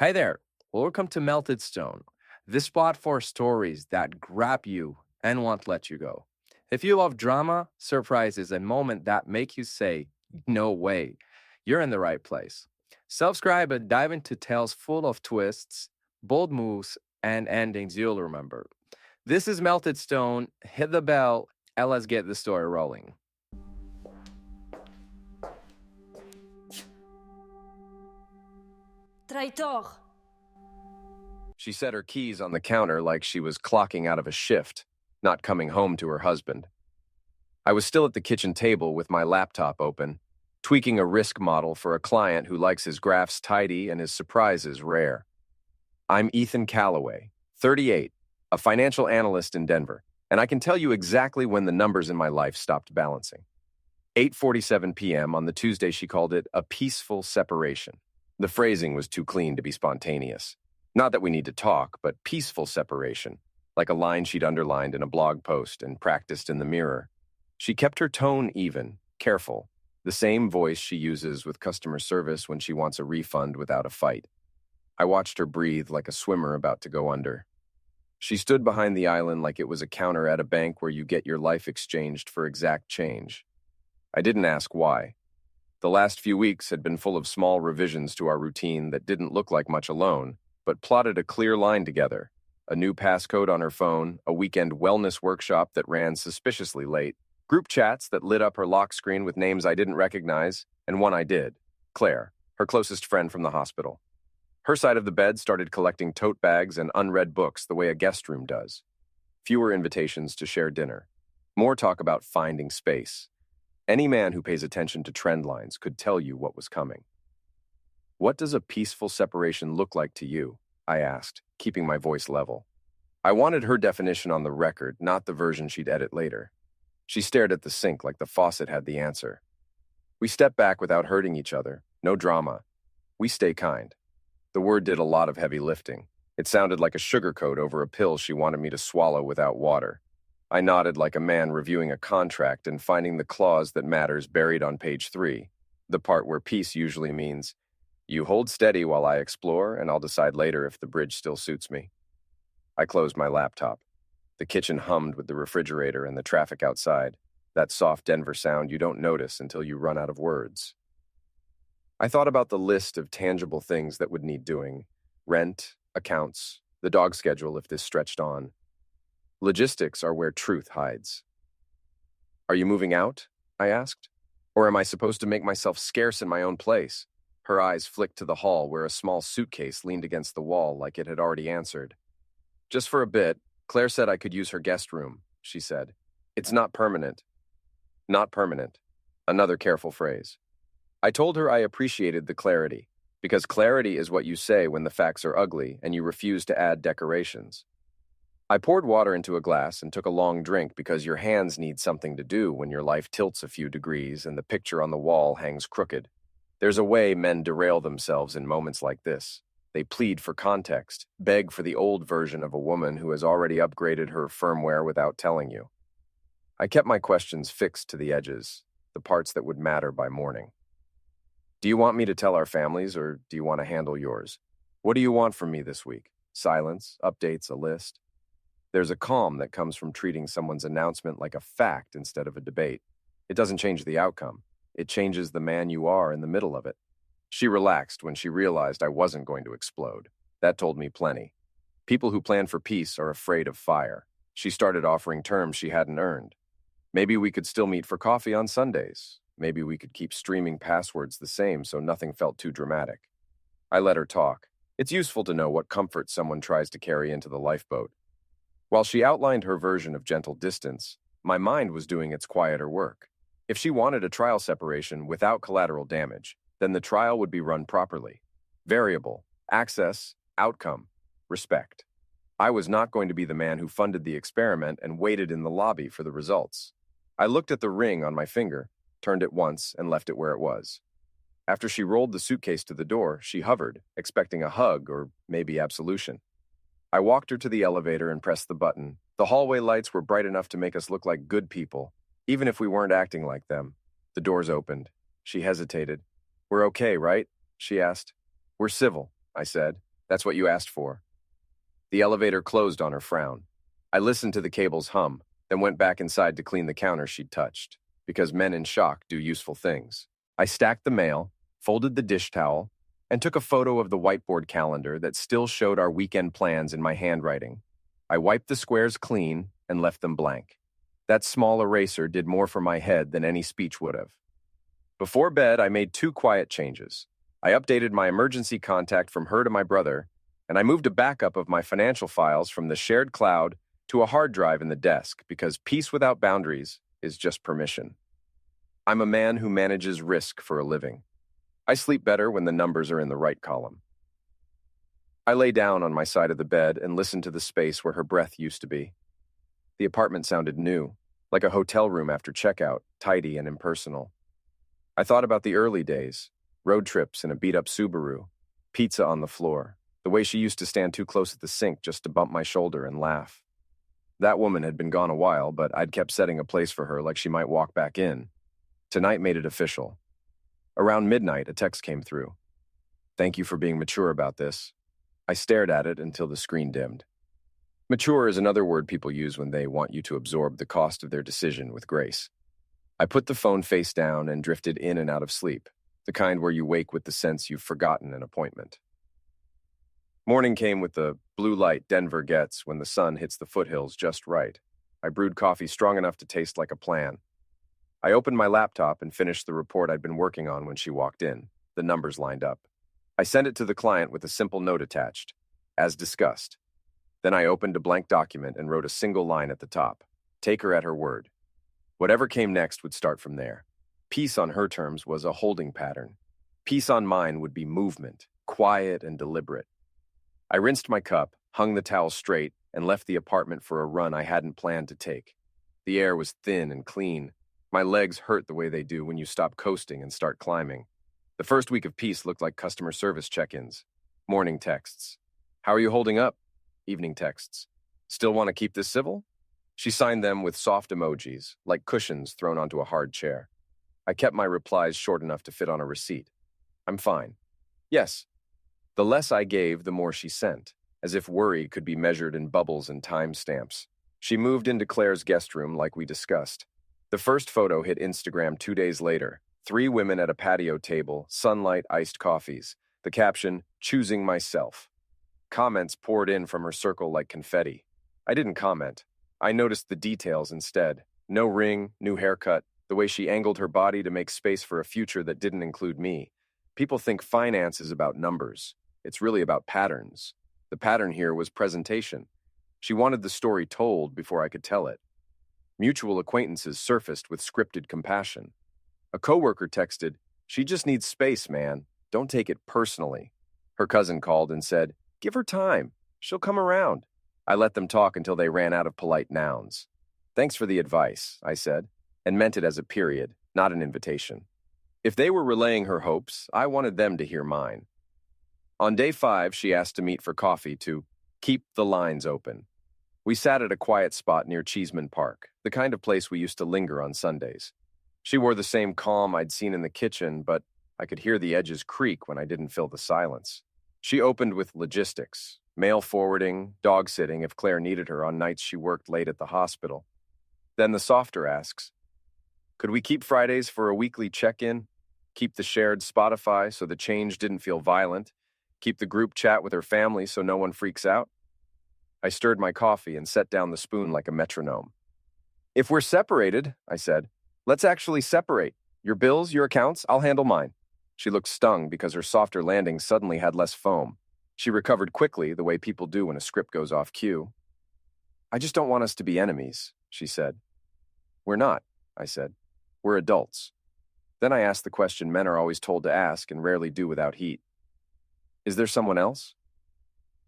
Hi there. Welcome to Melted Stone, this spot for stories that grab you and won't let you go. If you love drama, surprises, and moments that make you say, no way, you're in the right place. Subscribe and dive into tales full of twists, bold moves, and endings you'll remember. This is Melted Stone. Hit the bell and let's get the story rolling. Traitor! She set her keys on the counter like she was clocking out of a shift, not coming home to her husband. I was still at the kitchen table with my laptop open, tweaking a risk model for a client who likes his graphs tidy and his surprises rare. I'm Ethan Calloway, 38, a financial analyst in Denver, and I can tell you exactly when the numbers in my life stopped balancing. 8:47 p.m. on the Tuesday she called it a peaceful separation. The phrasing was too clean to be spontaneous. Not that we need to talk, but peaceful separation, like a line she'd underlined in a blog post and practiced in the mirror. She kept her tone even, careful, the same voice she uses with customer service when she wants a refund without a fight. I watched her breathe like a swimmer about to go under. She stood behind the island like it was a counter at a bank where you get your life exchanged for exact change. I didn't ask why. The last few weeks had been full of small revisions to our routine that didn't look like much alone, but plotted a clear line together. A new passcode on her phone, a weekend wellness workshop that ran suspiciously late, group chats that lit up her lock screen with names I didn't recognize, and one I did, Claire, her closest friend from the hospital. Her side of the bed started collecting tote bags and unread books the way a guest room does. Fewer invitations to share dinner. More talk about finding space. Any man who pays attention to trend lines could tell you what was coming. What does a peaceful separation look like to you? I asked, keeping my voice level. I wanted her definition on the record, not the version she'd edit later. She stared at the sink like the faucet had the answer. We stepped back without hurting each other. No drama. We stay kind. The word did a lot of heavy lifting. It sounded like a sugar coat over a pill she wanted me to swallow without water. I nodded like a man reviewing a contract and finding the clause that matters buried on page 3, the part where peace usually means, you hold steady while I explore, and I'll decide later if the bridge still suits me. I closed my laptop. The kitchen hummed with the refrigerator and the traffic outside, that soft Denver sound you don't notice until you run out of words. I thought about the list of tangible things that would need doing: rent, accounts, the dog schedule if this stretched on. Logistics are where truth hides. Are you moving out? I asked. Or am I supposed to make myself scarce in my own place? Her eyes flicked to the hall where a small suitcase leaned against the wall like it had already answered. Just for a bit. Claire said I could use her guest room, she said. It's not permanent. Not permanent. Another careful phrase. I told her I appreciated the clarity, because clarity is what you say when the facts are ugly and you refuse to add decorations. I poured water into a glass and took a long drink because your hands need something to do when your life tilts a few degrees and the picture on the wall hangs crooked. There's a way men derail themselves in moments like this. They plead for context, beg for the old version of a woman who has already upgraded her firmware without telling you. I kept my questions fixed to the edges, the parts that would matter by morning. Do you want me to tell our families, or do you want to handle yours? What do you want from me this week? Silence, updates, a list? There's a calm that comes from treating someone's announcement like a fact instead of a debate. It doesn't change the outcome. It changes the man you are in the middle of it. She relaxed when she realized I wasn't going to explode. That told me plenty. People who plan for peace are afraid of fire. She started offering terms she hadn't earned. Maybe we could still meet for coffee on Sundays. Maybe we could keep streaming passwords the same so nothing felt too dramatic. I let her talk. It's useful to know what comfort someone tries to carry into the lifeboat. While she outlined her version of gentle distance, my mind was doing its quieter work. If she wanted a trial separation without collateral damage, then the trial would be run properly. Variable, access, outcome, respect. I was not going to be the man who funded the experiment and waited in the lobby for the results. I looked at the ring on my finger, turned it once, and left it where it was. After she rolled the suitcase to the door, she hovered, expecting a hug or maybe absolution. I walked her to the elevator and pressed the button. The hallway lights were bright enough to make us look like good people, even if we weren't acting like them. The doors opened. She hesitated. We're okay, right? She asked. We're civil, I said. That's what you asked for. The elevator closed on her frown. I listened to the cables hum, then went back inside to clean the counter she'd touched, because men in shock do useful things. I stacked the mail, folded the dish towel, and took a photo of the whiteboard calendar that still showed our weekend plans in my handwriting. I wiped the squares clean and left them blank. That small eraser did more for my head than any speech would have. Before bed, I made 2 quiet changes. I updated my emergency contact from her to my brother, and I moved a backup of my financial files from the shared cloud to a hard drive in the desk because peace without boundaries is just permission. I'm a man who manages risk for a living. I sleep better when the numbers are in the right column. I lay down on my side of the bed and listened to the space where her breath used to be. The apartment sounded new, like a hotel room after checkout, tidy and impersonal. I thought about the early days, road trips in a beat-up Subaru, pizza on the floor, the way she used to stand too close at the sink just to bump my shoulder and laugh. That woman had been gone a while, but I'd kept setting a place for her like she might walk back in. Tonight made it official. Around midnight, a text came through. "Thank you for being mature about this." I stared at it until the screen dimmed. Mature is another word people use when they want you to absorb the cost of their decision with grace. I put the phone face down and drifted in and out of sleep, the kind where you wake with the sense you've forgotten an appointment. Morning came with the blue light Denver gets when the sun hits the foothills just right. I brewed coffee strong enough to taste like a plan. I opened my laptop and finished the report I'd been working on when she walked in. The numbers lined up. I sent it to the client with a simple note attached, as discussed. Then I opened a blank document and wrote a single line at the top. Take her at her word. Whatever came next would start from there. Peace on her terms was a holding pattern. Peace on mine would be movement, quiet and deliberate. I rinsed my cup, hung the towel straight, and left the apartment for a run I hadn't planned to take. The air was thin and clean. My legs hurt the way they do when you stop coasting and start climbing. The first week of peace looked like customer service check-ins. Morning texts. How are you holding up? Evening texts. Still want to keep this civil? She signed them with soft emojis, like cushions thrown onto a hard chair. I kept my replies short enough to fit on a receipt. I'm fine. Yes. The less I gave, the more she sent, as if worry could be measured in bubbles and timestamps. She moved into Claire's guest room like we discussed. The first photo hit Instagram 2 days later. 3 women at a patio table, sunlight, iced coffees. The caption, "Choosing myself." Comments poured in from her circle like confetti. I didn't comment. I noticed the details instead. No ring, new haircut, the way she angled her body to make space for a future that didn't include me. People think finance is about numbers. It's really about patterns. The pattern here was presentation. She wanted the story told before I could tell it. Mutual acquaintances surfaced with scripted compassion. A coworker texted, "She just needs space, man. Don't take it personally." Her cousin called and said, "Give her time. She'll come around." I let them talk until they ran out of polite nouns. "Thanks for the advice," I said, and meant it as a period, not an invitation. If they were relaying her hopes, I wanted them to hear mine. On day 5, she asked to meet for coffee to keep the lines open. We sat at a quiet spot near Cheeseman Park, the kind of place we used to linger on Sundays. She wore the same calm I'd seen in the kitchen, but I could hear the edges creak when I didn't fill the silence. She opened with logistics, mail forwarding, dog sitting if Claire needed her on nights she worked late at the hospital. Then the softer asks, could we keep Fridays for a weekly check-in? Keep the shared Spotify so the change didn't feel violent? Keep the group chat with her family so no one freaks out? I stirred my coffee and set down the spoon like a metronome. If we're separated, I said, let's actually separate. Your bills, your accounts, I'll handle mine. She looked stung because her softer landing suddenly had less foam. She recovered quickly, the way people do when a script goes off cue. I just don't want us to be enemies, she said. We're not, I said. We're adults. Then I asked the question men are always told to ask and rarely do without heat. Is there someone else?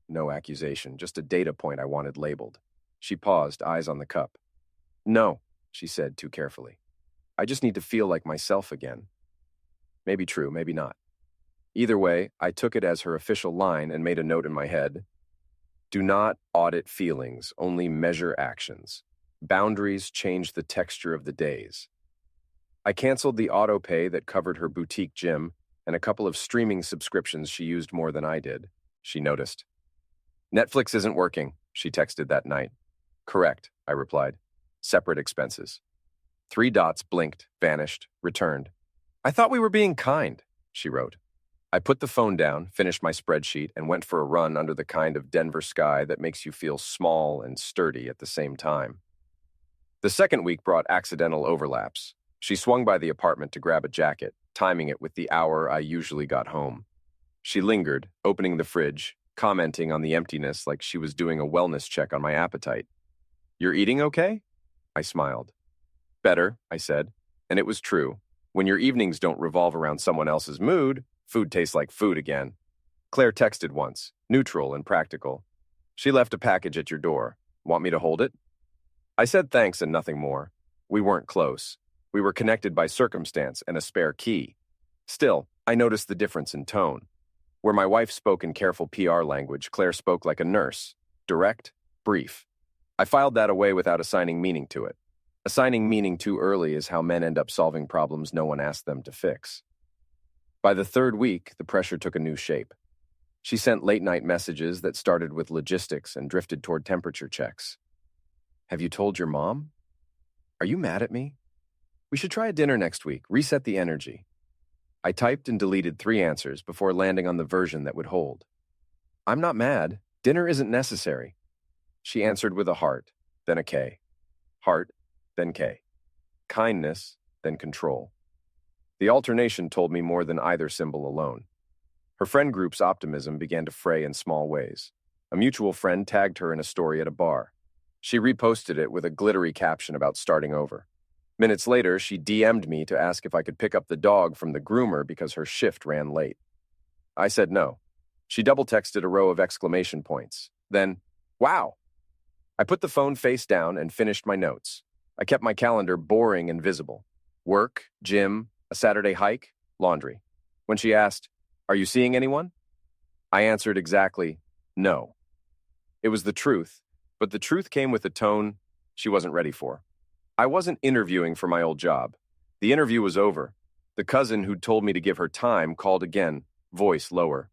No accusation, just a data point I wanted labeled. She paused, eyes on the cup. No, she said too carefully. I just need to feel like myself again. Maybe true, maybe not. Either way, I took it as her official line and made a note in my head. Do not audit feelings, only measure actions. Boundaries change the texture of the days. I canceled the auto pay that covered her boutique gym and a couple of streaming subscriptions she used more than I did. she noticed. Netflix isn't working, she texted that night. Correct, I replied. Separate expenses. 3 dots blinked, vanished, returned. I thought we were being kind, she wrote. I put the phone down, finished my spreadsheet, and went for a run under the kind of Denver sky that makes you feel small and sturdy at the same time. The second week brought accidental overlaps. She swung by the apartment to grab a jacket, timing it with the hour I usually got home. She lingered, opening the fridge, commenting on the emptiness like she was doing a wellness check on my appetite. You're eating okay? I smiled. Better, I said, and it was true. When your evenings don't revolve around someone else's mood, food tastes like food again. Claire texted once, neutral and practical. She left a package at your door. Want me to hold it? I said thanks and nothing more. We weren't close. We were connected by circumstance and a spare key. Still, I noticed the difference in tone. Where my wife spoke in careful PR language, Claire spoke like a nurse. Direct, brief. I filed that away without assigning meaning to it. Assigning meaning too early is how men end up solving problems no one asked them to fix. By the third week, the pressure took a new shape. She sent late-night messages that started with logistics and drifted toward temperature checks. Have you told your mom? Are you mad at me? We should try a dinner next week, reset the energy. I typed and deleted 3 answers before landing on the version that would hold. I'm not mad. Dinner isn't necessary. She answered with a heart, then a K. Heart, then K. Kindness, then control. The alternation told me more than either symbol alone. Her friend group's optimism began to fray in small ways. A mutual friend tagged her in a story at a bar. She reposted it with a glittery caption about starting over. Minutes later, she DM'd me to ask if I could pick up the dog from the groomer because her shift ran late. I said no. She double-texted a row of exclamation points. Then, wow! I put the phone face down and finished my notes. I kept my calendar boring and visible. Work, gym, a Saturday hike, laundry. When she asked, "Are you seeing anyone?" I answered exactly, no. It was the truth, but the truth came with a tone she wasn't ready for. I wasn't interviewing for my old job. The interview was over. The cousin who'd told me to give her time called again, voice lower.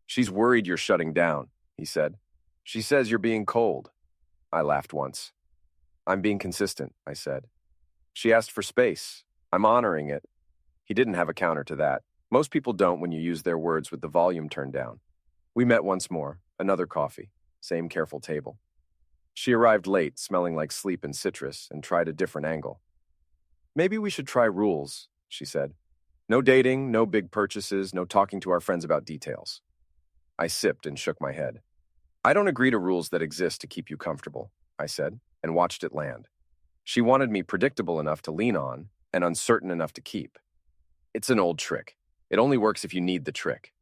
She's worried you're shutting down, he said. She says you're being cold. I laughed once. I'm being consistent, I said. She asked for space. I'm honoring it. He didn't have a counter to that. Most people don't when you use their words with the volume turned down. We met once more, another coffee, same careful table. She arrived late, smelling like sleep and citrus, and tried a different angle. Maybe we should try rules, she said. No dating, no big purchases, no talking to our friends about details. I sipped and shook my head. I don't agree to rules that exist to keep you comfortable, I said, and watched it land. She wanted me predictable enough to lean on and uncertain enough to keep. It's an old trick. It only works if you need the trick.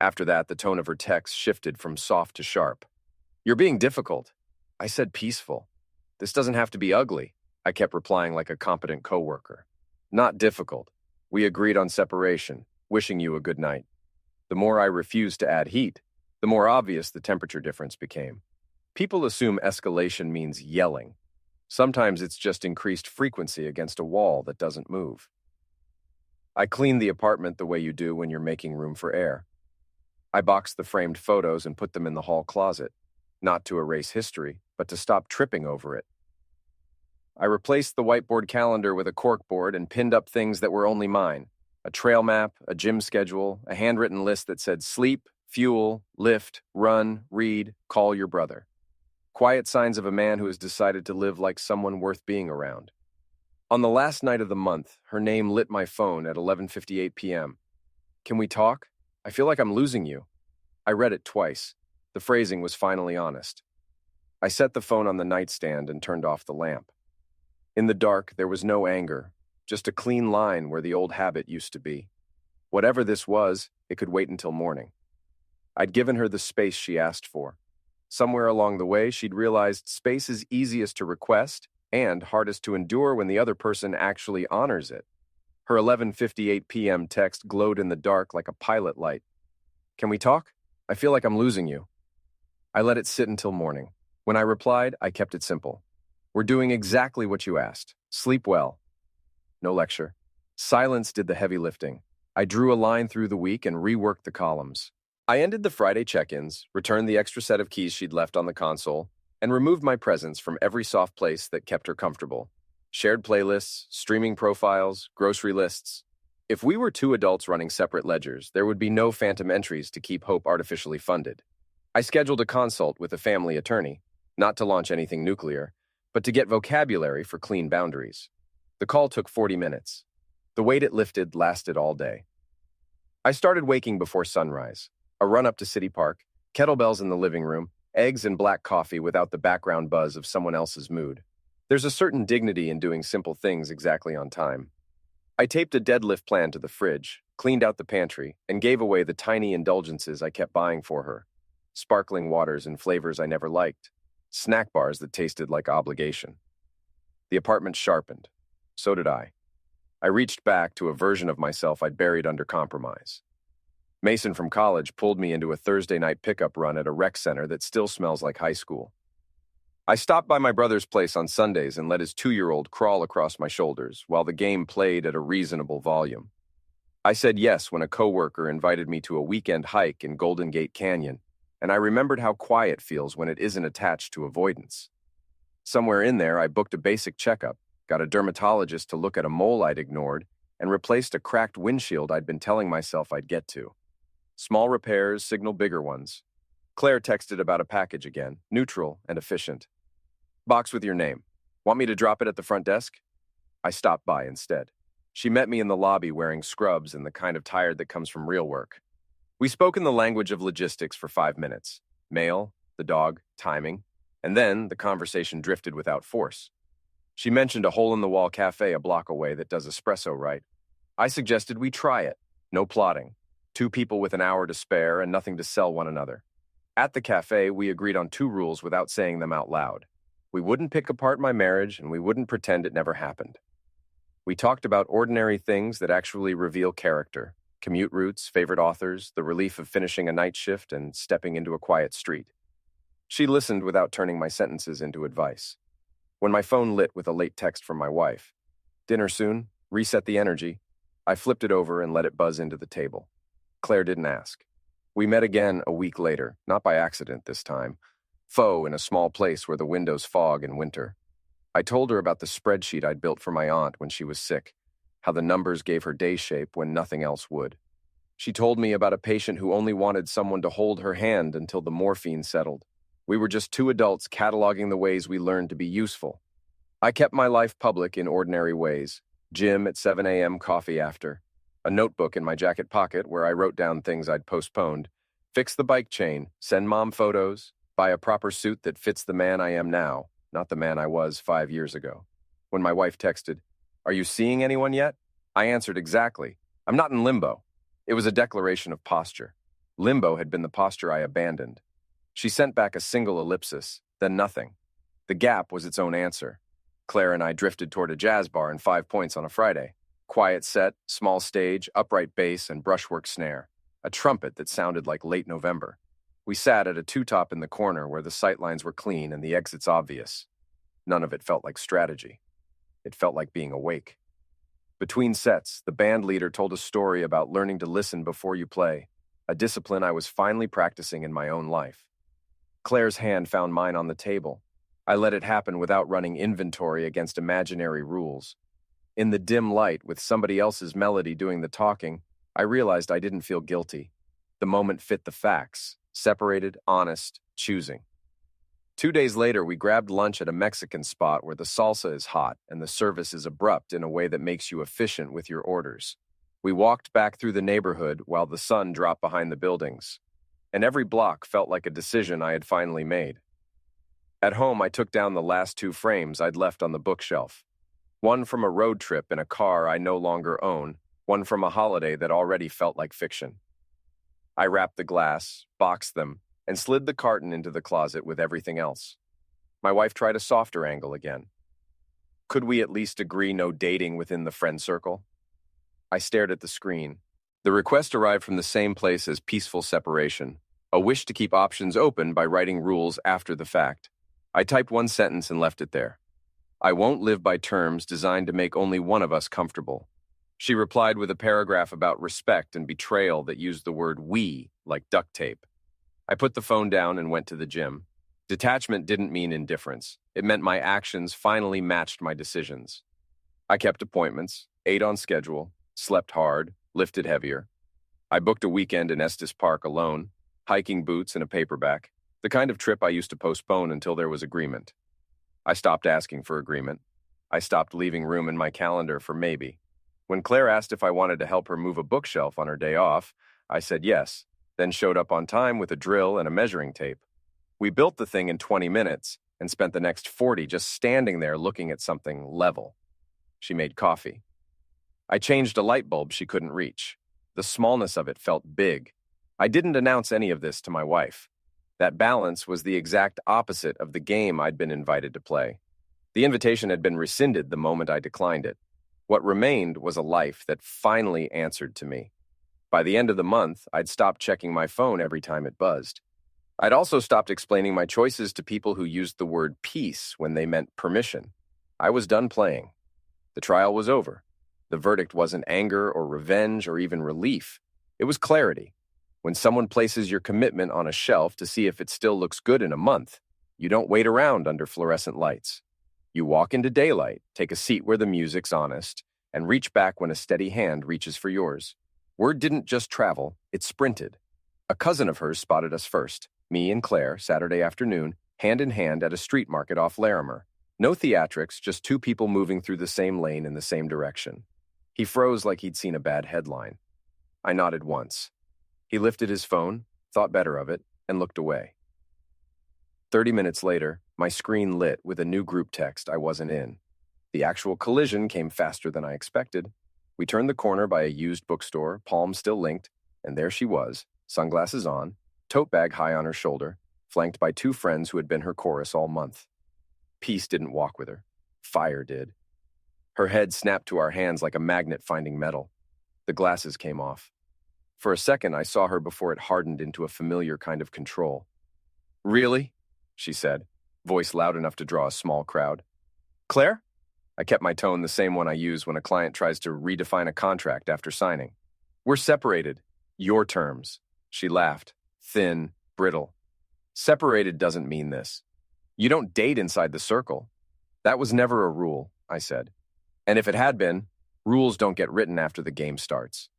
After that, the tone of her text shifted from soft to sharp. You're being difficult. I said peaceful. This doesn't have to be ugly, I kept replying like a competent coworker. Not difficult. We agreed on separation, wishing you a good night. The more I refused to add heat, the more obvious the temperature difference became. People assume escalation means yelling. Sometimes it's just increased frequency against a wall that doesn't move. I cleaned the apartment the way you do when you're making room for air. I boxed the framed photos and put them in the hall closet, not to erase history, but to stop tripping over it. I replaced the whiteboard calendar with a corkboard and pinned up things that were only mine. A trail map, a gym schedule, a handwritten list that said sleep, fuel, lift, run, read, call your brother. Quiet signs of a man who has decided to live like someone worth being around. On the last night of the month, her name lit my phone at 11:58 p.m. Can we talk? I feel like I'm losing you. I read it twice. The phrasing was finally honest. I set the phone on the nightstand and turned off the lamp. In the dark, there was no anger, just a clean line where the old habit used to be. Whatever this was, it could wait until morning. I'd given her the space she asked for. Somewhere along the way, she'd realized space is easiest to request and hardest to endure when the other person actually honors it. Her 11:58 p.m. text glowed in the dark like a pilot light. Can we talk? I feel like I'm losing you. I let it sit until morning. When I replied, I kept it simple. We're doing exactly what you asked. Sleep well. No lecture. Silence did the heavy lifting. I drew a line through the week and reworked the columns. I ended the Friday check-ins, returned the extra set of keys she'd left on the console, and removed my presence from every soft place that kept her comfortable. Shared playlists, streaming profiles, grocery lists. If we were two adults running separate ledgers, there would be no phantom entries to keep hope artificially funded. I scheduled a consult with a family attorney, not to launch anything nuclear, but to get vocabulary for clean boundaries. The call took 40 minutes. The weight it lifted lasted all day. I started waking before sunrise. A run up to City Park, kettlebells in the living room, eggs and black coffee without the background buzz of someone else's mood. There's a certain dignity in doing simple things exactly on time. I taped a deadlift plan to the fridge, cleaned out the pantry, and gave away the tiny indulgences I kept buying for her. Sparkling waters in flavors I never liked. Snack bars that tasted like obligation. The apartment sharpened. So did I. I reached back to a version of myself I'd buried under compromise. Mason from college pulled me into a Thursday night pickup run at a rec center that still smells like high school. I stopped by my brother's place on Sundays and let his 2-year-old crawl across my shoulders while the game played at a reasonable volume. I said yes when a coworker invited me to a weekend hike in Golden Gate Canyon, and I remembered how quiet feels when it isn't attached to avoidance. Somewhere in there, I booked a basic checkup, got a dermatologist to look at a mole I'd ignored, and replaced a cracked windshield I'd been telling myself I'd get to. Small repairs signal bigger ones. Claire texted about a package again, neutral and efficient. Box with your name. Want me to drop it at the front desk? I stopped by instead. She met me in the lobby wearing scrubs and the kind of tired that comes from real work. We spoke in the language of logistics for 5 minutes. Mail, the dog, timing, and then the conversation drifted without force. She mentioned a hole-in-the-wall cafe a block away that does espresso right. I suggested we try it. No plotting. 2 people with an hour to spare and nothing to sell one another. At the cafe, we agreed on 2 rules without saying them out loud. We wouldn't pick apart my marriage, and we wouldn't pretend it never happened. We talked about ordinary things that actually reveal character. Commute routes, favorite authors, the relief of finishing a night shift and stepping into a quiet street. She listened without turning my sentences into advice. When my phone lit with a late text from my wife, "Dinner soon? Reset the energy," I flipped it over and let it buzz into the table. Claire didn't ask. We met again a week later, not by accident this time. Faux in a small place where the windows fog in winter. I told her about the spreadsheet I'd built for my aunt when she was sick, how the numbers gave her day shape when nothing else would. She told me about a patient who only wanted someone to hold her hand until the morphine settled. We were just 2 adults cataloging the ways we learned to be useful. I kept my life public in ordinary ways. Gym at 7 a.m., coffee after. A notebook in my jacket pocket where I wrote down things I'd postponed. Fix the bike chain, send mom photos, buy a proper suit that fits the man I am now, not the man I was 5 years ago. When my wife texted, "Are you seeing anyone yet?" I answered exactly, "I'm not in limbo." It was a declaration of posture. Limbo had been the posture I abandoned. She sent back a single ellipsis, then nothing. The gap was its own answer. Claire and I drifted toward a jazz bar in 5 Points on a Friday. Quiet set, small stage, upright bass, and brushwork snare. A trumpet that sounded like late November. We sat at a 2-top in the corner where the sightlines were clean and the exits obvious. None of it felt like strategy. It felt like being awake. Between sets, the band leader told a story about learning to listen before you play, a discipline I was finally practicing in my own life. Claire's hand found mine on the table. I let it happen without running inventory against imaginary rules. In the dim light, with somebody else's melody doing the talking, I realized I didn't feel guilty. The moment fit the facts. Separated, honest, choosing. 2 days later, we grabbed lunch at a Mexican spot where the salsa is hot and the service is abrupt in a way that makes you efficient with your orders. We walked back through the neighborhood while the sun dropped behind the buildings, and every block felt like a decision I had finally made. At home, I took down the last 2 frames I'd left on the bookshelf. One from a road trip in a car I no longer own, one from a holiday that already felt like fiction. I wrapped the glass, boxed them, and slid the carton into the closet with everything else. My wife tried a softer angle again. Could we at least agree no dating within the friend circle? I stared at the screen. The request arrived from the same place as peaceful separation, a wish to keep options open by writing rules after the fact. I typed 1 sentence and left it there. I won't live by terms designed to make only one of us comfortable. She replied with a paragraph about respect and betrayal that used the word we like duct tape. I put the phone down and went to the gym. Detachment didn't mean indifference. It meant my actions finally matched my decisions. I kept appointments, ate on schedule, slept hard, lifted heavier. I booked a weekend in Estes Park alone, hiking boots and a paperback, the kind of trip I used to postpone until there was agreement. I stopped asking for agreement. I stopped leaving room in my calendar for maybe. When Claire asked if I wanted to help her move a bookshelf on her day off, I said yes, then showed up on time with a drill and a measuring tape. We built the thing in 20 minutes and spent the next 40 just standing there looking at something level. She made coffee. I changed a light bulb she couldn't reach. The smallness of it felt big. I didn't announce any of this to my wife. That balance was the exact opposite of the game I'd been invited to play. The invitation had been rescinded the moment I declined it. What remained was a life that finally answered to me. By the end of the month, I'd stopped checking my phone every time it buzzed. I'd also stopped explaining my choices to people who used the word peace when they meant permission. I was done playing. The trial was over. The verdict wasn't anger or revenge or even relief. It was clarity. When someone places your commitment on a shelf to see if it still looks good in a month, you don't wait around under fluorescent lights. You walk into daylight, take a seat where the music's honest, and reach back when a steady hand reaches for yours. Word didn't just travel, it sprinted. A cousin of hers spotted us first, me and Claire, Saturday afternoon, hand in hand at a street market off Larimer. No theatrics, just two people moving through the same lane in the same direction. He froze like he'd seen a bad headline. I nodded once. He lifted his phone, thought better of it, and looked away. 30 minutes later, my screen lit with a new group text I wasn't in. The actual collision came faster than I expected. We turned the corner by a used bookstore, palms still linked, and there she was, sunglasses on, tote bag high on her shoulder, flanked by two friends who had been her chorus all month. Peace didn't walk with her. Fire did. Her head snapped to our hands like a magnet finding metal. The glasses came off. For a second, I saw her before it hardened into a familiar kind of control. "Really?" she said, voice loud enough to draw a small crowd. "Claire?" I kept my tone the same one I use when a client tries to redefine a contract after signing. "We're separated. Your terms." She laughed, thin, brittle. "Separated doesn't mean this. You don't date inside the circle." "That was never a rule," I said. "And if it had been, rules don't get written after the game starts."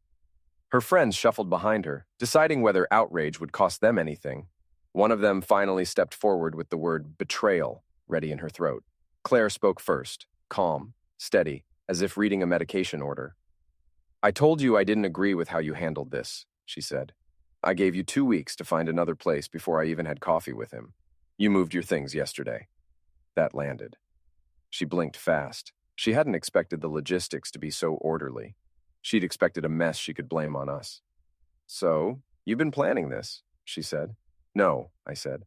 Her friends shuffled behind her, deciding whether outrage would cost them anything. One of them finally stepped forward with the word betrayal ready in her throat. Claire spoke first, calm, steady, as if reading a medication order. "I told you I didn't agree with how you handled this," she said. "I gave you 2 weeks to find another place before I even had coffee with him. You moved your things yesterday." That landed. She blinked fast. She hadn't expected the logistics to be so orderly. She'd expected a mess she could blame on us. "So, you've been planning this," she said. "No," I said.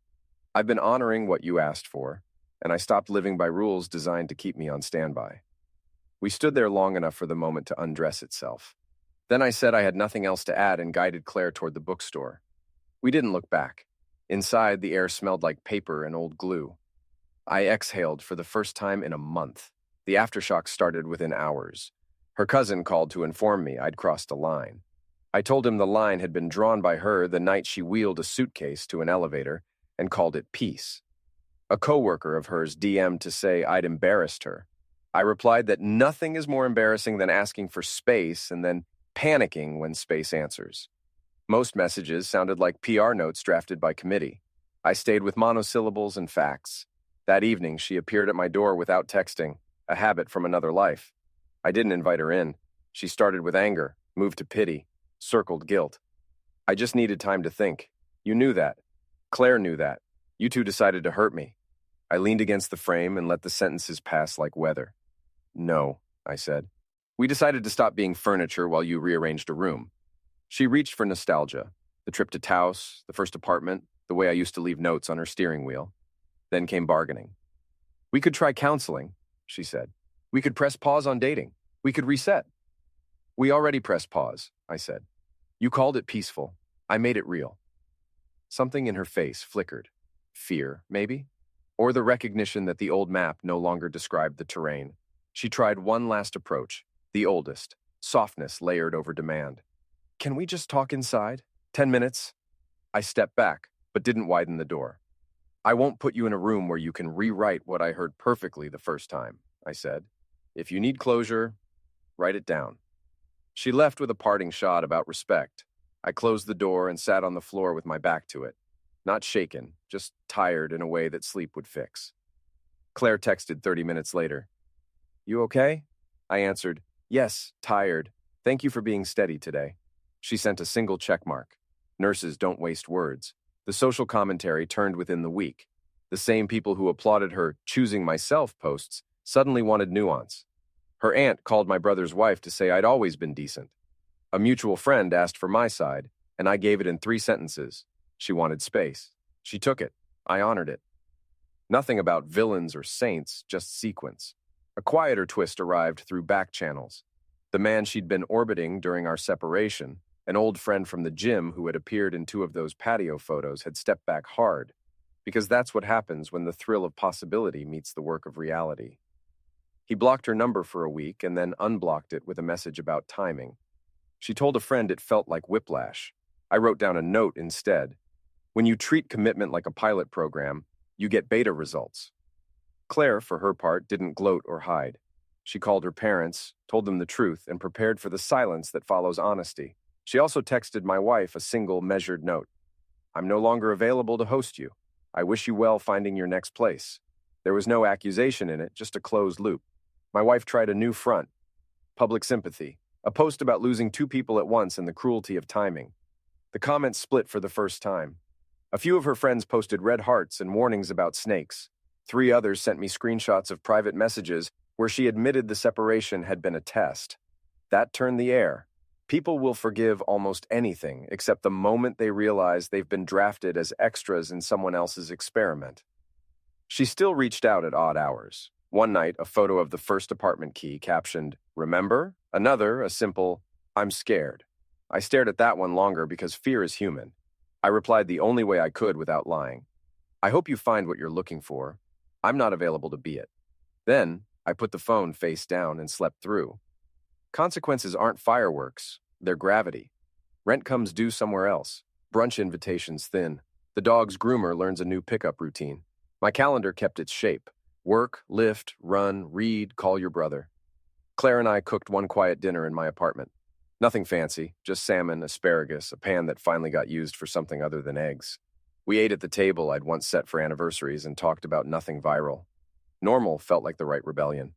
"I've been honoring what you asked for, and I stopped living by rules designed to keep me on standby." We stood there long enough for the moment to undress itself. Then I said I had nothing else to add and guided Claire toward the bookstore. We didn't look back. Inside, the air smelled like paper and old glue. I exhaled for the first time in a month. The aftershocks started within hours. Her cousin called to inform me I'd crossed a line. I told him the line had been drawn by her the night she wheeled a suitcase to an elevator and called it peace. A coworker of hers DM'd to say I'd embarrassed her. I replied that nothing is more embarrassing than asking for space and then panicking when space answers. Most messages sounded like PR notes drafted by committee. I stayed with monosyllables and facts. That evening, she appeared at my door without texting, a habit from another life. I didn't invite her in. She started with anger, moved to pity, circled guilt. I just needed time to think. You knew that. Claire knew that. You two decided to hurt me. I leaned against the frame and let the sentences pass like weather. "No," I said. "We decided to stop being furniture while you rearranged a room." She reached for nostalgia, the trip to Taos, the first apartment, the way I used to leave notes on her steering wheel. Then came bargaining. "We could try counseling," she said. "We could press pause on dating. We could reset." "We already pressed pause," I said. "You called it peaceful. I made it real." Something in her face flickered. Fear, maybe? Or the recognition that the old map no longer described the terrain. She tried one last approach, the oldest. softness layered over demand. Can we just talk inside? 10 minutes? I stepped back, but didn't widen the door. I won't put you in a room where you can rewrite what I heard perfectly the first time, I said. If you need closure, write it down. She left with a parting shot about respect. I closed the door and sat on the floor with my back to it. Not shaken, just tired in a way that sleep would fix. Claire texted 30 minutes later. You okay? I answered, yes, tired. Thank you for being steady today. She sent a single check mark. Nurses don't waste words. The social commentary turned within the week. The same people who applauded her choosing myself posts suddenly wanted nuance. Her aunt called my brother's wife to say I'd always been decent. A mutual friend asked for my side, and I gave it in 3 sentences. She wanted space. She took it. I honored it. Nothing about villains or saints, just sequence. A quieter twist arrived through back channels. The man she'd been orbiting during our separation, an old friend from the gym who had appeared in 2 of those patio photos, had stepped back hard, because that's what happens when the thrill of possibility meets the work of reality. He blocked her number for a week and then unblocked it with a message about timing. She told a friend it felt like whiplash. I wrote down a note instead. When you treat commitment like a pilot program, you get beta results. Claire, for her part, didn't gloat or hide. She called her parents, told them the truth, and prepared for the silence that follows honesty. She also texted my wife a single, measured note. I'm no longer available to host you. I wish you well finding your next place. There was no accusation in it, just a closed loop. My wife tried a new front. Public sympathy. A post about losing 2 people at once and the cruelty of timing. The comments split for the first time. A few of her friends posted red hearts and warnings about snakes. 3 others sent me screenshots of private messages where she admitted the separation had been a test. That turned the air. People will forgive almost anything except the moment they realize they've been drafted as extras in someone else's experiment. She still reached out at odd hours. One night, a photo of the first apartment key captioned, "Remember?" Another, a simple, "I'm scared." I stared at that one longer because fear is human. I replied the only way I could without lying. I hope you find what you're looking for. I'm not available to be it. Then, I put the phone face down and slept through. Consequences aren't fireworks, they're gravity. Rent comes due somewhere else. Brunch invitations thin. The dog's groomer learns a new pickup routine. My calendar kept its shape. Work, lift, run, read, call your brother. Claire and I cooked one quiet dinner in my apartment. Nothing fancy, just salmon, asparagus, a pan that finally got used for something other than eggs. We ate at the table I'd once set for anniversaries and talked about nothing viral. Normal felt like the right rebellion.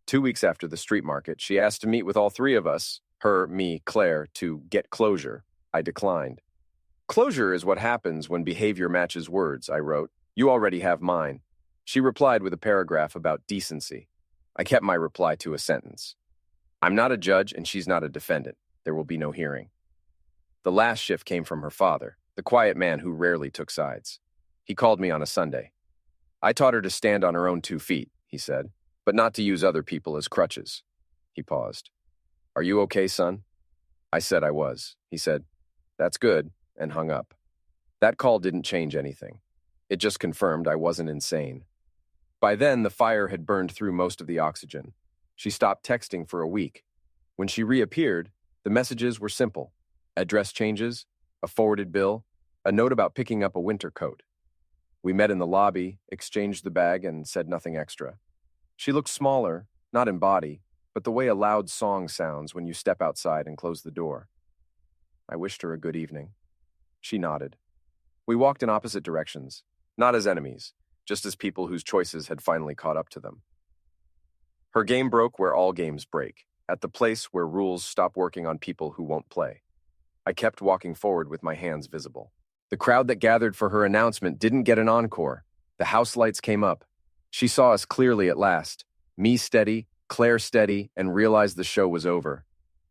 2 weeks after the street market, she asked to meet with all 3 of us, her, me, Claire, to get closure. I declined. Closure is what happens when behavior matches words, I wrote. You already have mine. She replied with a paragraph about decency. I kept my reply to a sentence. I'm not a judge and she's not a defendant. There will be no hearing. The last shift came from her father, the quiet man who rarely took sides. He called me on a Sunday. I taught her to stand on her own 2 feet, he said, but not to use other people as crutches. He paused. Are you okay, son? I said I was. He said, that's good, and hung up. That call didn't change anything. It just confirmed I wasn't insane. By then, the fire had burned through most of the oxygen. She stopped texting for a week. When she reappeared, the messages were simple. Address changes, a forwarded bill, a note about picking up a winter coat. We met in the lobby, exchanged the bag, and said nothing extra. She looked smaller, not in body, but the way a loud song sounds when you step outside and close the door. I wished her a good evening. She nodded. We walked in opposite directions, not as enemies, just as people whose choices had finally caught up to them. Her game broke where all games break, at the place where rules stop working on people who won't play. I kept walking forward with my hands visible. The crowd that gathered for her announcement didn't get an encore. The house lights came up. She saw us clearly at last, me steady, Claire steady, and realized the show was over.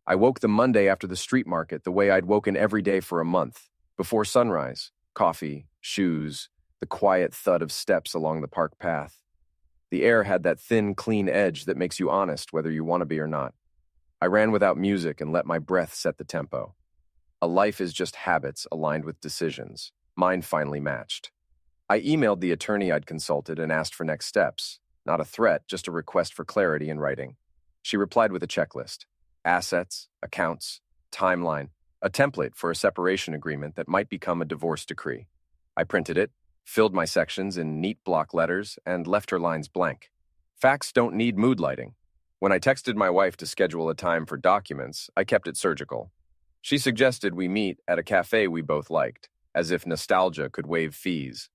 I woke the Monday after the street market the way I'd woken every day for a month, before sunrise, coffee, shoes, the quiet thud of steps along the park path. The air had that thin, clean edge that makes you honest whether you want to be or not. I ran without music and let my breath set the tempo. A life is just habits aligned with decisions. Mine finally matched. I emailed the attorney I'd consulted and asked for next steps. Not a threat, just a request for clarity in writing. She replied with a checklist. assets, accounts, timeline, a template for a separation agreement that might become a divorce decree. I printed it, filled my sections in neat block letters, and left her lines blank. Facts don't need mood lighting. When I texted my wife to schedule a time for documents, I kept it surgical. She suggested we meet at a cafe we both liked, as if nostalgia could waive fees.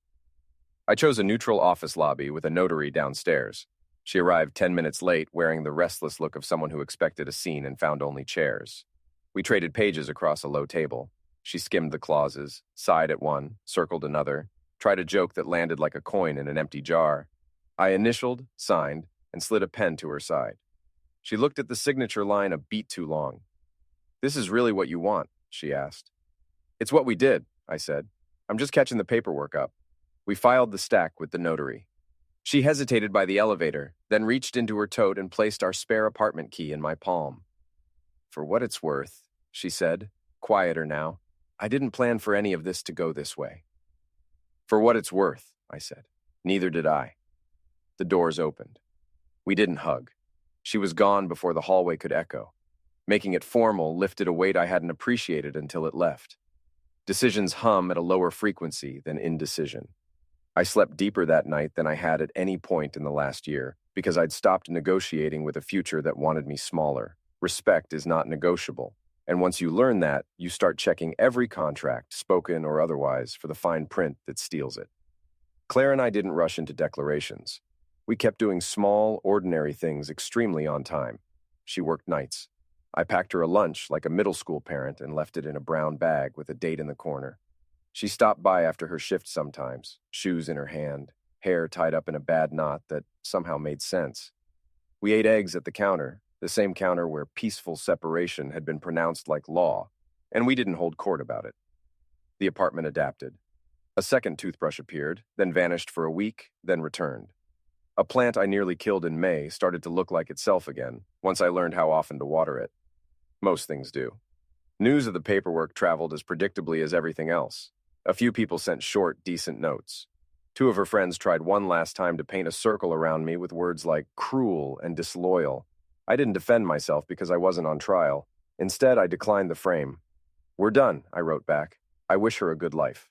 I chose a neutral office lobby with a notary downstairs. She arrived 10 minutes late, wearing the restless look of someone who expected a scene and found only chairs. We traded pages across a low table. She skimmed the clauses, sighed at one, circled another, tried a joke that landed like a coin in an empty jar. I initialed, signed, and slid a pen to her side. She looked at the signature line a beat too long. "This is really what you want?" she asked. "It's what we did," I said. "I'm just catching the paperwork up." We filed the stack with the notary. She hesitated by the elevator, then reached into her tote and placed our spare apartment key in my palm. "For what it's worth," she said, quieter now, "I didn't plan for any of this to go this way." "For what it's worth," I said. Neither did I. The doors opened. We didn't hug. She was gone before the hallway could echo. Making it formal lifted a weight I hadn't appreciated until it left. Decisions hum at a lower frequency than indecision. I slept deeper that night than I had at any point in the last year, because I'd stopped negotiating with a future that wanted me smaller. Respect is not negotiable, and once you learn that, you start checking every contract, spoken or otherwise, for the fine print that steals it. Claire and I didn't rush into declarations. We kept doing small, ordinary things extremely on time. She worked nights. I packed her a lunch like a middle school parent and left it in a brown bag with a date in the corner. She stopped by after her shift sometimes, shoes in her hand, hair tied up in a bad knot that somehow made sense. We ate eggs at the counter, the same counter where peaceful separation had been pronounced like law, and we didn't hold court about it. The apartment adapted. A second toothbrush appeared, then vanished for a week, then returned. A plant I nearly killed in May started to look like itself again, once I learned how often to water it. Most things do. News of the paperwork traveled as predictably as everything else. A few people sent short, decent notes. Two of her friends tried one last time to paint a circle around me with words like cruel and disloyal. I didn't defend myself because I wasn't on trial. Instead, I declined the frame. "We're done," I wrote back. "I wish her a good life."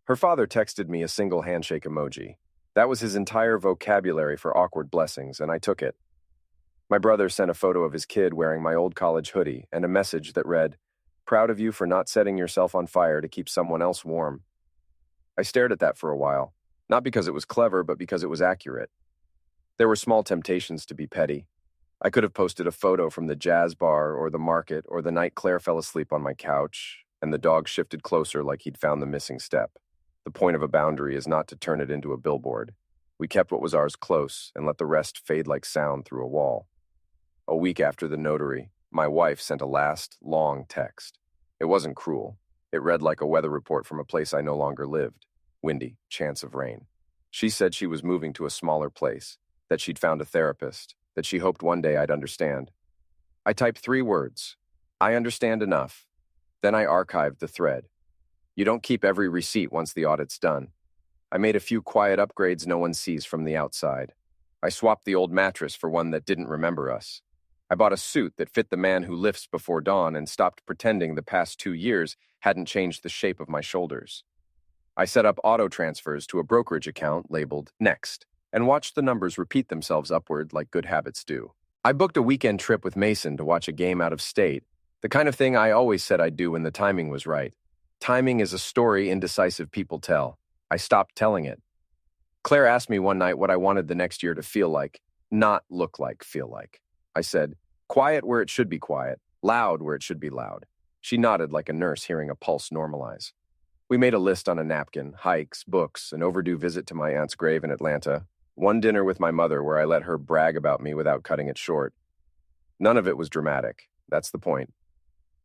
Her father texted me a single handshake emoji. That was his entire vocabulary for awkward blessings, and I took it. My brother sent a photo of his kid wearing my old college hoodie and a message that read, "Proud of you for not setting yourself on fire to keep someone else warm." I stared at that for a while, not because it was clever, but because it was accurate. There were small temptations to be petty. I could have posted a photo from the jazz bar or the market or the night Claire fell asleep on my couch, and the dog shifted closer like he'd found the missing step. The point of a boundary is not to turn it into a billboard. We kept what was ours close and let the rest fade like sound through a wall. A week after the notary, my wife sent a last, long text. It wasn't cruel. It read like a weather report from a place I no longer lived. Windy, chance of rain. She said she was moving to a smaller place, that she'd found a therapist, that she hoped one day I'd understand. I typed 3 words. "I understand enough." Then I archived the thread. You don't keep every receipt once the audit's done. I made a few quiet upgrades no one sees from the outside. I swapped the old mattress for one that didn't remember us. I bought a suit that fit the man who lifts before dawn and stopped pretending the past 2 years hadn't changed the shape of my shoulders. I set up auto transfers to a brokerage account labeled Next and watched the numbers repeat themselves upward like good habits do. I booked a weekend trip with Mason to watch a game out of state, the kind of thing I always said I'd do when the timing was right. Timing is a story indecisive people tell. I stopped telling it. Claire asked me one night what I wanted the next year to feel like, not look like, feel like. I said, quiet where it should be quiet, loud where it should be loud. She nodded like a nurse hearing a pulse normalize. We made a list on a napkin, hikes, books, an overdue visit to my aunt's grave in Atlanta, one dinner with my mother where I let her brag about me without cutting it short. None of it was dramatic. That's the point.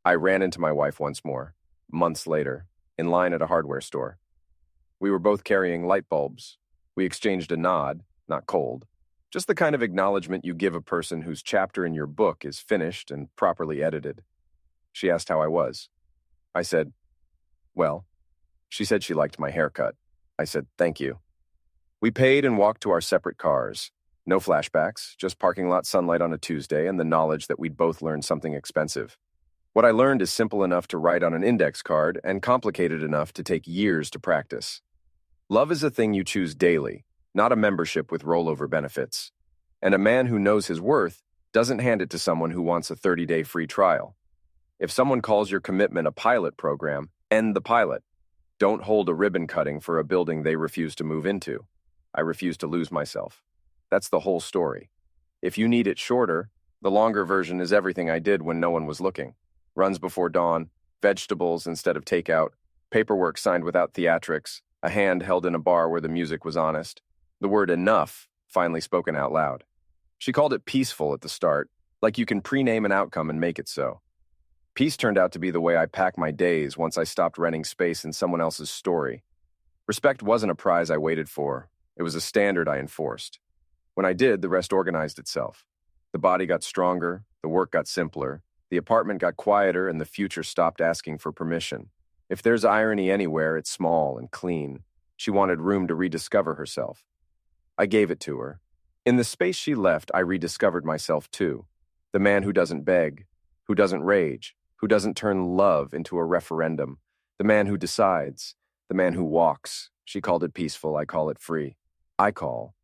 I ran into my wife once more, months later, in line at a hardware store. We were both carrying light bulbs. We exchanged a nod, not cold. Just the kind of acknowledgement you give a person whose chapter in your book is finished and properly edited. She asked how I was. I said, well. She said she liked my haircut. I said, thank you. We paid and walked to our separate cars. No flashbacks, just parking lot sunlight on a Tuesday and the knowledge that we'd both learned something expensive. What I learned is simple enough to write on an index card and complicated enough to take years to practice. Love is a thing you choose daily, not a membership with rollover benefits. And a man who knows his worth doesn't hand it to someone who wants a 30-day free trial. If someone calls your commitment a pilot program, end the pilot. Don't hold a ribbon cutting for a building they refuse to move into. I refuse to lose myself. That's the whole story. If you need it shorter, the longer version is everything I did when no one was looking. Runs before dawn, vegetables instead of takeout, paperwork signed without theatrics, a hand held in a bar where the music was honest, the word enough finally spoken out loud. She called it peaceful at the start, like you can pre-name an outcome and make it so. Peace turned out to be the way I pack my days once I stopped renting space in someone else's story. Respect wasn't a prize I waited for, it was a standard I enforced. When I did, the rest organized itself. The body got stronger, the work got simpler, the apartment got quieter, and the future stopped asking for permission. If there's irony anywhere, it's small and clean. She wanted room to rediscover herself. I gave it to her. In the space she left, I rediscovered myself too. The man who doesn't beg, who doesn't rage, who doesn't turn love into a referendum. The man who decides, the man who walks. She called it peaceful, I call it free. I call